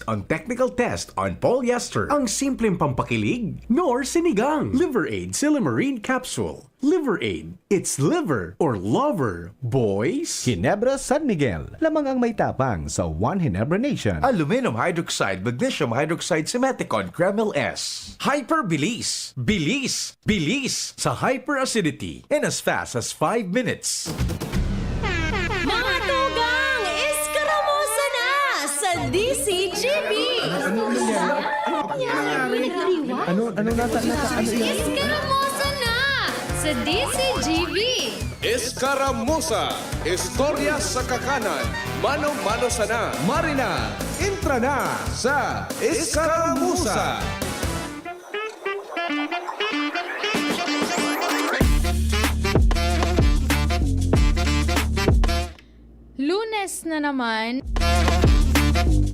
ang technical test on polyester. Ang simpleng pampakilig, nor sinigang. Liver Aid Silimarine Capsule. Liver Aid. It's liver or lover, boys. Ginebra San Miguel, lamang ang may tapang sa One Ginebra Nation. Aluminum hydroxide, magnesium hydroxide, Simeticon, Kreml S. Hyper Bilis. Bilis. Bilis sa hyperacidity in as fast as 5 minutes. Mga tugang, iskaramosa na sa DCGB! Ano nasa Iskaramosa na sa DCGB! Escaramuza, istorya sa kakanan, mano-mano sana. Marina, intra na sa Escaramuza. Lunes na naman.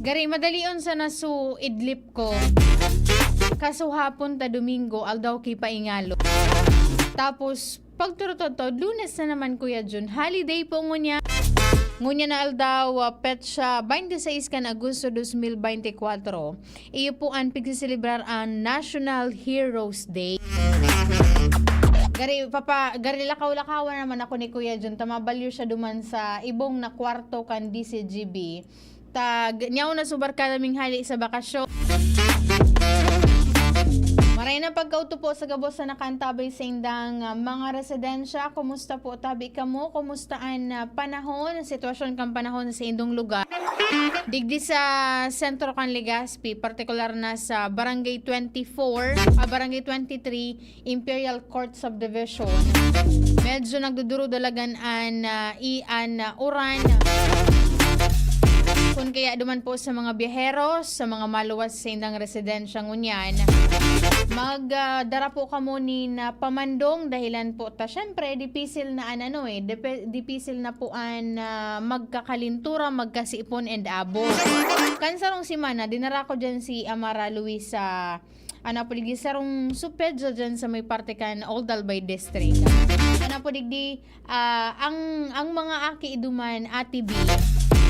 Gari, madalion sa nasu idlip ko. Kaso hapon ta Domingo, aldaw ki paingalo. Tapos, pagturutod, Lunes na naman Kuya Jun. Holiday po ngunya. Ngunya na aldaw, petsa 26 kan Agosto 2024. Iyo po ang pagsiselebrar ang National Heroes Day. Gari lakaw-lakawan naman ako ni Kuya Jun. Tamabalyo siya duman sa ibong na kwarto kan DCGB. Nyaw na subar ka naming hali sa bakasyon. Maray na pagkauto po sa gabos na nakantabay sa indang mga residensya. Kumusta po tabi ka mo? Kumusta ang panahon, sitwasyon kang panahon sa indong lugar? Digdi sa sentro kan Legazpi, partikular na sa Barangay 24, Barangay 23, Imperial Court Subdivision. Medyo nagduduro dalagan an uran. Kung kaya duman po sa mga biyaheros, sa mga maluwas sa indang residensya ngunyan, magdara po kamo ni na pamandong dahilan po ta syempre dipisil na dipisil na po an magkakalintura, magkasipon and abo. Kansarong simana dinara ko diyan si Amara Luisa anapodigdi sarong supedyo dyan sa may parte kan Old Albay District. Anapodigdi ang mga aki iduman Ate B.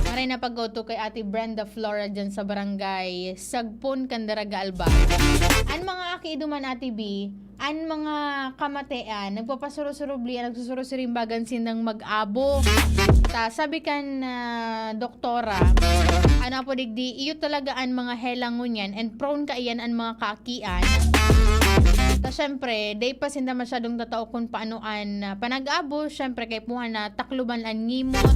Maray na pag-auto kay Ate Brenda Flora dyan sa barangay Sagpon, Candaraga, Alba. Ang mga aki iduman Ate B, ang mga kamatean, nagpapasuro-surubli, nagsusuro-surimbagan sinang mag-abo. Sabi kan doktora, ano po digdi, iyo talaga ang mga helangon yan and prone ka iyan ang mga kaakian. Syempre, day pa sinda masyadong tatao kung paano an panag-abo, syempre kay puha na takluban an ngimot.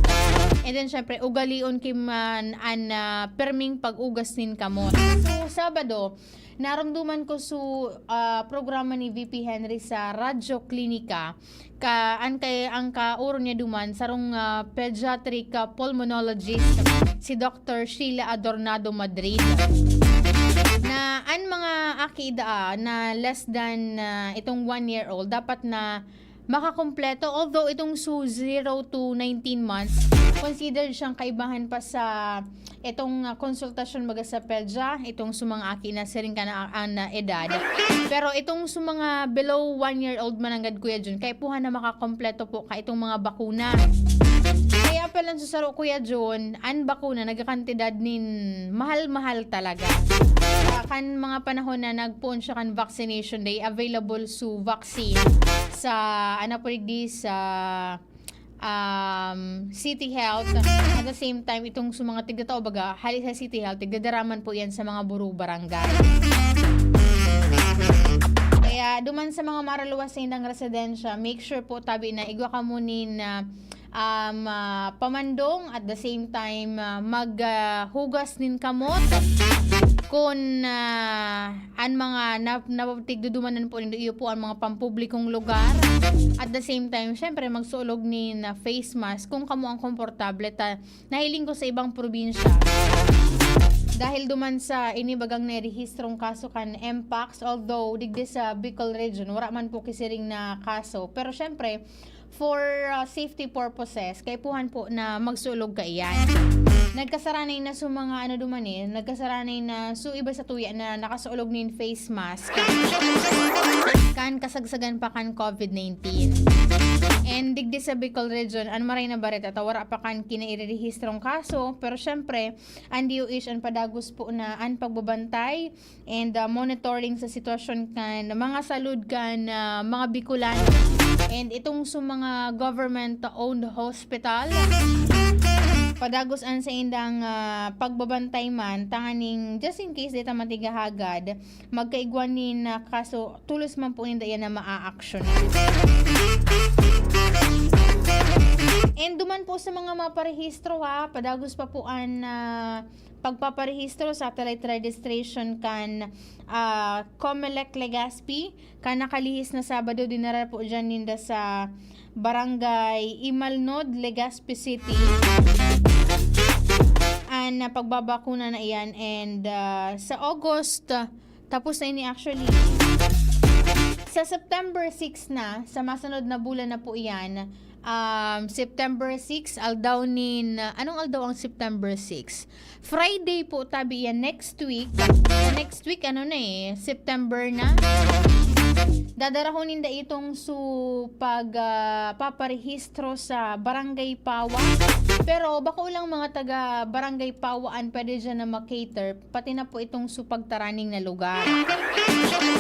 And then syempre, ugalion kiman an perming pag-ugas nin kamot. So, Sabado, naramduman ko su programa ni VP Henry sa Radyo Klinika ang kauro niya duman sarong pediatric pulmonologist si Dr. Sheila Adornado Madrid na ang mga akida na less than itong 1-year-old dapat na makakumpleto, although itong 0 to 19 months considered siyang kaibahan pa sa itong konsultasyon baga sa pedya, itong sumang aki na siring ka na edad. Pero itong sumanga below 1-year-old mananggad Kuya Jun, kaya puha na makakompleto po ka itong mga bakuna. Kaya pala susaro Kuya Jun, ang bakuna nagkakantidad nin mahal-mahal talaga. Kan mga panahon na nagpuon siya kan vaccination day, available su vaccine sa sa City Health. At the same time, itong sa mga tigdatao baga, hali sa City Health, tigdadaraman po yan sa mga buru barangay. Kaya duman sa mga maraluwas sa indang residensya, make sure po tabi na igwa ka munin na pamandong at the same time maghugas nin kamot kung ang mga napatigdudumanan po iyo po ang mga pampublikong lugar. At the same time, syempre magsulog ni na face mask kung kamo ang komportable. Nahiling ko sa ibang probinsya. Dahil duman sa inibagang narehistrong kaso kan Mpox, although digdi sa Bicol region, wala man po kisiring na kaso. Pero syempre, for safety purposes, kay puhan po na magsulog ka iyan. Nagkasaranay na su mga nagkasaranay na su iba sa tuya na nakasulog nin face mask. Kan kasagsagan pa kan COVID-19. And digdi sa Bicol region, an maray na baret at wara pa kan kinairehistrong kaso. Pero syempre, ang DOH ang padagos po na ang pagbabantay and monitoring sa sitwasyon kan mga salud kan mga Bicolano. And itong sa mga government-owned hospital, padagos an sa indang pagbabantay man, tanganing just in case dita matigahagad, magkaigwanin na kaso, tulos man po ninda yan na maa-action. And duman po sa mga maparehistro ha, padagos pa po ang pagpaparehistro satellite registration kan Comelec Legazpi kan nakalihis na Sabado dinara po dyan ninda sa Barangay Imalnod, Legazpi City. Ang pagbabakuna na iyan and sa August tapos na ini actually. Sa September 6 na, sa masunod na bulan na po iyan, September 6, aldawnin, anong aldaw ang September 6? Friday po tabi yan next week. Next week, ano na September na. Dadarahonin da itong paparehistro sa Barangay Pawa. Pero bako lang mga taga Barangay Pawaan pwede dyan na makater, pati na po itong pagtaraning na lugar.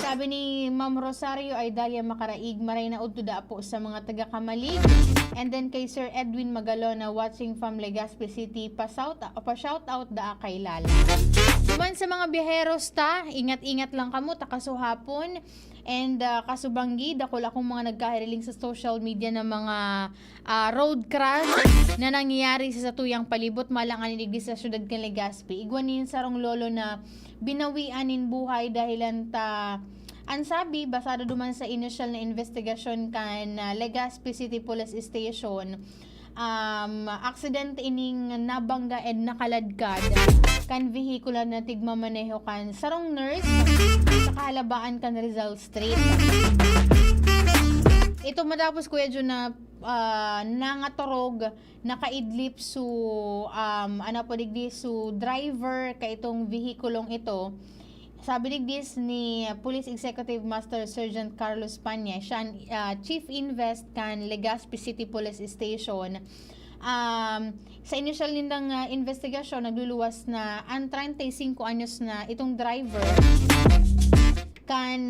Sabi ni Ma'am Rosario ay daya makaraig, maray na udto da po sa mga taga Kamalig. And then kay Sir Edwin Magalo na watching from Legazpi City, pa-shout out da kay Lala. Duman sa mga biyaheros ta, ingat-ingat lang kamo takasuhapon. And kasubanggi, dakol akong mga nagkahiriling sa social media ng mga road crash na nangyayari sa tuyang palibot malang aniligdi sa syudad kan Legazpi. Igwanin sarong lolo na binawianin buhay dahilan ta ansabi, basado duman sa initial na investigasyon kan Legazpi City Police Station, aksidente ining nabangga and nakaladkad kan vehikular na tigmamaneho kan sarong nurse sa kahalabaan kan Rizal Street. Ito matapos Kuya Jun na nangatorog nakaidlip su digdi su driver kay itong vehikulong ito. Sabi digdis ni Police Executive Master Sergeant Carlos Panya, siya Chief Invest kan Legazpi City Police Station. Sa initial nindang investigasyon, nagluluwas na ang 35 anyos na itong driver kan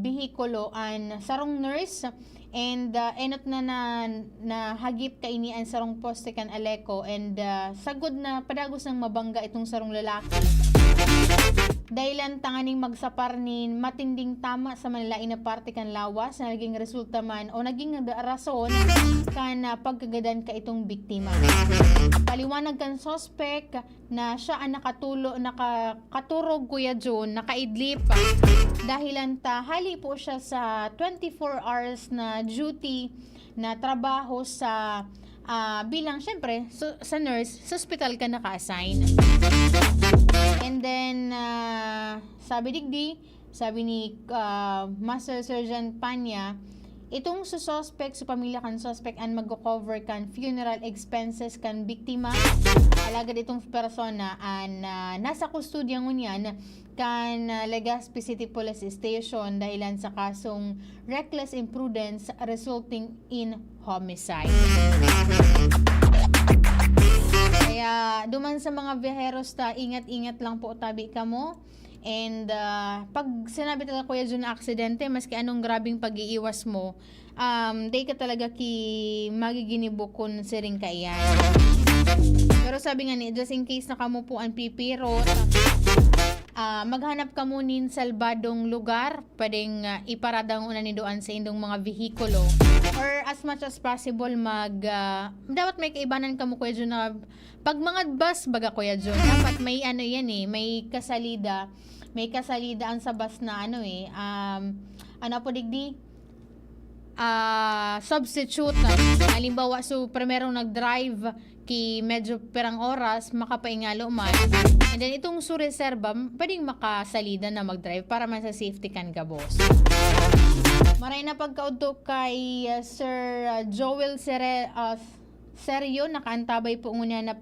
bihikulo an sarong nurse and enot na hagip kaini ang sarong poste kan Aleco and sagod na padagos ng mabangga itong sarong lalaki. Dahilan tanganing magsapar ni matinding tama sa manlain na parte kan lawas na naging resulta man o naging rason kan pagkagadan ka itong biktima. Paliwanag kan sospek na siya ang nakaturog Kuya Jun, nakaidlip dahilan hali po siya sa 24 hours na duty na trabaho sa bilang syempre sa nurse sa hospital ka naka-assign. And then sabi ni Master Sergeant Panya, itong suspect sa pamilya kan suspect ang mag-cover kan funeral expenses kan biktima. Alagad itong persona an nasa kustudya ngunyan kan Legazpi City Police Station dahilan sa kasong reckless imprudence resulting in homicide. Kaya duman sa mga biyaheros ingat-ingat lang po tabi kamo. And pag sinabi talaga Kuya Jun na aksidente, maski anong grabing pag-iiwas mo, day ka talaga magiginibukon siring ka iyan. Pero sabi nga ni, just in case na kamo po ang pipirot, maghanap ka munin salbadong lugar, pwedeng iparadang una ni doan sa indong mga vehikulo. Or as much as possible, dapat may kaibanan ka mo Kuya Jun na pag mga bus baga Kuya Jun, dapat may may kasalida. May kasalida ang sa bus na substitute. Halimbawa, primerong nag-drive ki medyo perang oras, makapaingalo man. And then itong reserva, pwedeng makasalida na mag-drive para man sa safety kan gabos. Maray na pagkaudto kay Sir Joel Serio, nakaantabay po ngunya na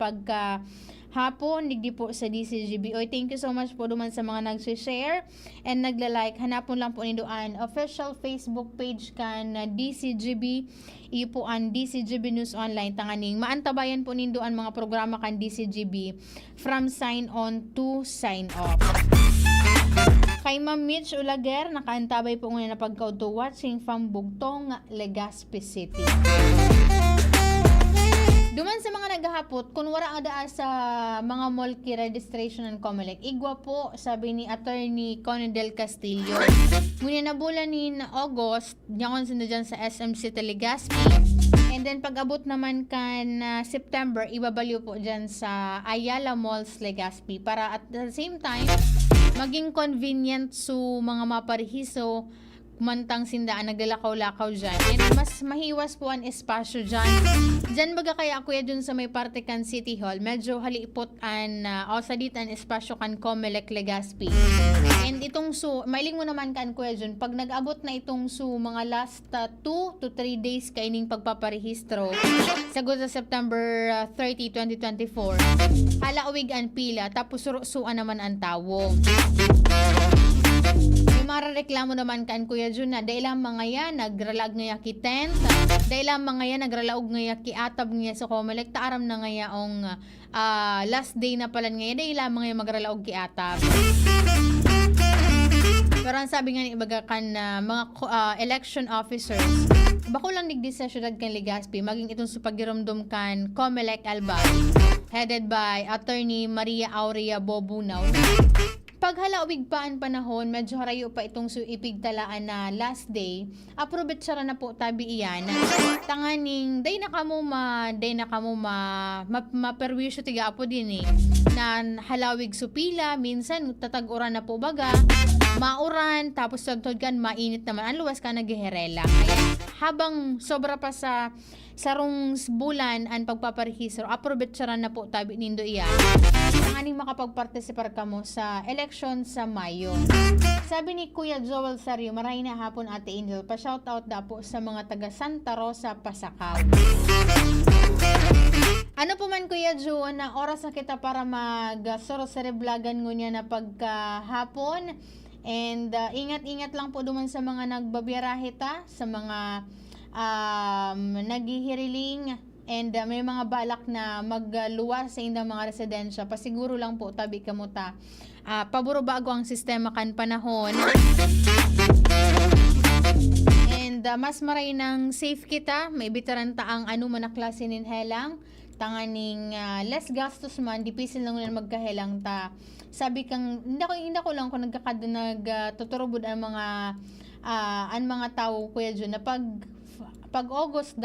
hapon, digdi po sa DCGB. Oy, thank you so much po duman sa mga nag-share and nagla-like. Hanapon lang po nindoan official Facebook page kan DCGB. Iyo po ang DCGB News Online tanganing maantabayan po nindoan mga programa kan DCGB from sign on to sign off. Kay Ma'am Mitch Ulager, nakaantabay po ngayon na pagkauto watching from Bugtong, Legazpi City. Duman sa mga naghahapot, kung wala nga daa sa mga mall ki registration and COMELEC, igwa po, sabi ni Attorney Conidel Castillo. Muna na bulan ni August, diyan sino dyan sa SM City Legazpi. And then pag-abot naman kan September, ibabaliw po dyan sa Ayala Malls Legazpi para at the same time, maging convenient so mga maparihiso mantang sindaan naglalakaw-lakaw dyan. And mas mahiwas po ang espasyo dyan. Dyan baga kaya kuya dun sa may parte kan City Hall, medyo halipot an o sadit an espasyo kan COMELEC Legazpi. And itong mailing mo naman kan kuya dun, pag nag-abot na itong mga last 2 to 3 days kaining pagpaparehistro, sagot sa September 30, 2024, hala uwig ang pila, tapos surusuan naman ang tawo. May marareklamo naman kan kuya Jun na dahil ang mga yan nagralag ngaya ki tent, dahil ang mga yan nagralaog ngaya ki atab ngaya sa COMELEC, taaram na ngaya ong last day na pala ngaya dahil ang mga yan magralaog ki atab. Pero ang sabi nga ni ibaga kan mga election officers, bako lang digdi sa syudad kan Legazpi, maging itong supagirumdum kan COMELEC Albay, headed by Attorney Maria Aurea Bobunaw. Pag halaawig pa ang panahon, medyo harayo pa itong ipigtalaan na last day, approbet siya na po tabi iyan. Tanganing, day na kamo maperwisyo tiga po din na halawig supila, minsan tatag-uran na po baga, mauran, tapos tagtod kan, mainit naman, ang luwas ka naghiherela. Habang sobra pa sa sarong bulan ang pagpaparehistro, approbet siya na po tabi nindo iyan. Ang aning makapagpartisipar ka mo sa election sa Mayo. Sabi ni Kuya Joel Sario, maraming na hapon Ate Angel, pa-shoutout na po sa mga taga Santa Rosa, Pasakaw. Ano po man Kuya Jo, na oras na kita para mag-soro-sereblagan ngunya na pagkahapon. And ingat-ingat lang po duman sa mga nagbabiyarahe ta, sa mga naghihiriling, and may mga balak na magluwas sa indang mga residensya. Pasiguro lang po tabi kamuta. Paburo bago ang sistema kan panahon. And mas maray ng safe kita, may bitaran taang ano man na klase nin helang. Tanganing less gastos man, dipisil lang na magkahelang ta. Sabi kang, hindi ko lang kung nagtuturubod ang mga tao kuya dyan na pag August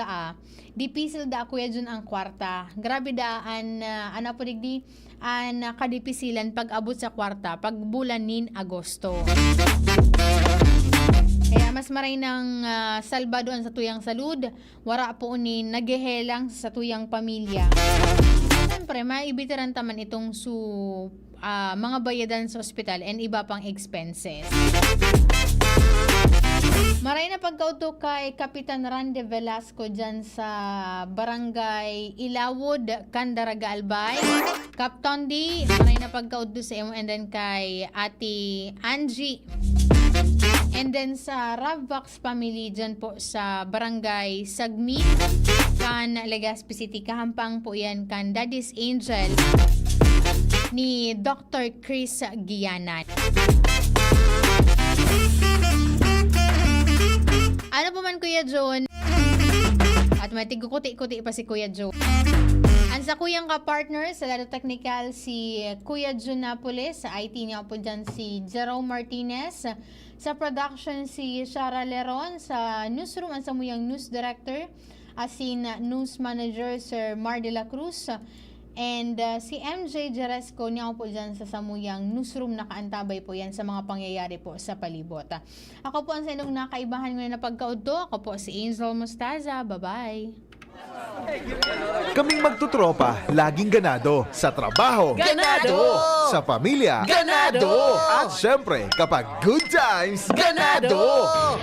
dipisil kuya dyan ang kwarta. Grabe ana po digdi, kadipisilan pag abot sa kwarta, pag bulan nin Agosto. Kaya mas maray ng salbadoan sa tuyang salud, wara po unin naghehelang sa tuyang pamilya. Siyempre, maibitiran taman itong mga bayadan sa ospital and iba pang expenses. Maray na pagkauto kay Kapitan Randy Velasco dyan sa Barangay Ilawod, Candaraga, Albay. Captain D, maray na pagkauto sa imo, and then kay Ate Angie. And then sa Ravvax family dyan po sa Barangay Sagmi, kan Legazpi City, kahampang po yan kan Daddy's Angel ni Dr. Chris Gianan. Ano po man Kuya John? At may tigukuti-kuti pa si Kuya John. Ang sa kuyang ka-partner sa lado technical si Kuya John Napoles, sa IT niya po dyan si Jerome Martinez, sa production si Shara Leron, sa newsroom ang samuyang news director, asin news manager Sir Mar de la Cruz, and si MJ Jeresco niya po dyan sa samuyang newsroom, nakaantabay po yan sa mga pangyayari po sa palibot. Ako po ang sa inyong nakaibahan ngayon na pagkauto. Ako po si Angel Mostaza. Bye-bye! Kaming magtutropa, laging ganado. Sa trabaho, Ganado! Sa pamilya, Ganado! At syempre, kapag good times, ganado!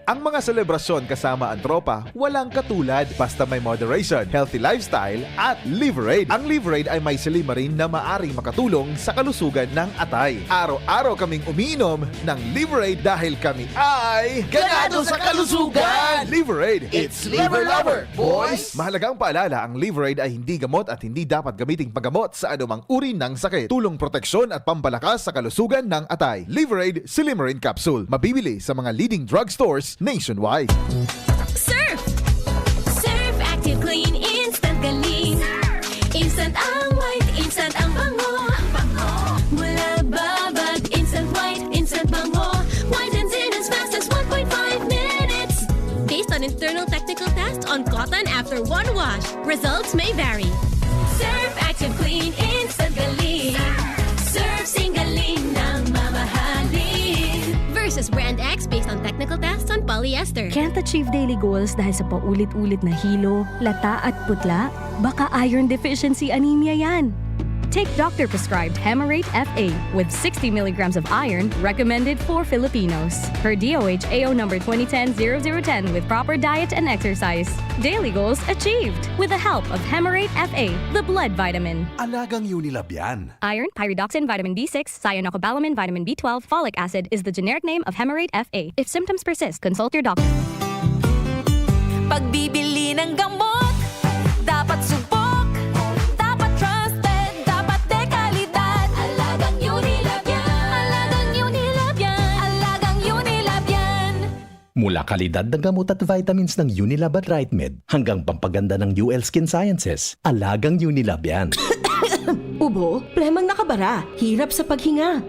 Ang mga selebrasyon kasama ang tropa, walang katulad basta may moderation, healthy lifestyle at Liverade. Ang Liverade ay may silimarin na maaring makatulong sa kalusugan ng atay. Araw-araw kaming umiinom ng Liverade dahil kami ay ganado sa kalusugan! Liverade, it's Liver Lover, boys! Mahalagang paalala, ang Liverade ay hindi gamot at hindi dapat gamiting paggamot sa anumang uri ng sakit. Tulong proteksyon at pampalakas sa kalusugan ng atay. Liverade Silimarin Capsule. Mabibili sa mga leading drugstores nationwide. Surf! Surf Active Clean Instant Galing. Instant ang white, instant ang bango. Mula babad, instant white, instant bango. Whitens in as fast as 1.5 minutes. Based on internal technical tests on cotton after one wash. Results may vary. Surf Active Clean Instant Galing. Surf Singaling ng mamahalin. Versus Brand X based on technical tests on polyester. Can't achieve daily goals dahil sa paulit-ulit na hilo, lata at putla? Baka iron deficiency anemia yan. Take doctor-prescribed Hemarate FA with 60 milligrams of iron recommended for Filipinos. Per DOH AO number 2010-0010 with proper diet and exercise. Daily goals achieved with the help of Hemarate FA, the blood vitamin. Alagang Unilab yan. Iron, pyridoxine, vitamin B6, cyanocobalamin, vitamin B12, folic acid is the generic name of Hemarate FA. If symptoms persist, consult your doctor. Pagbibili ng gamot, dapat subok, dapat trusted, dapat dekalidad. Alagang Unilab yan. Alagang Unilab yan. Alagang Unilab yan. Mula kalidad ng gamot at vitamins ng Unilab at RightMed hanggang pampaganda ng UL Skin Sciences, alagang Unilab yan. Ubo, premang nakabara, hirap sa paghinga.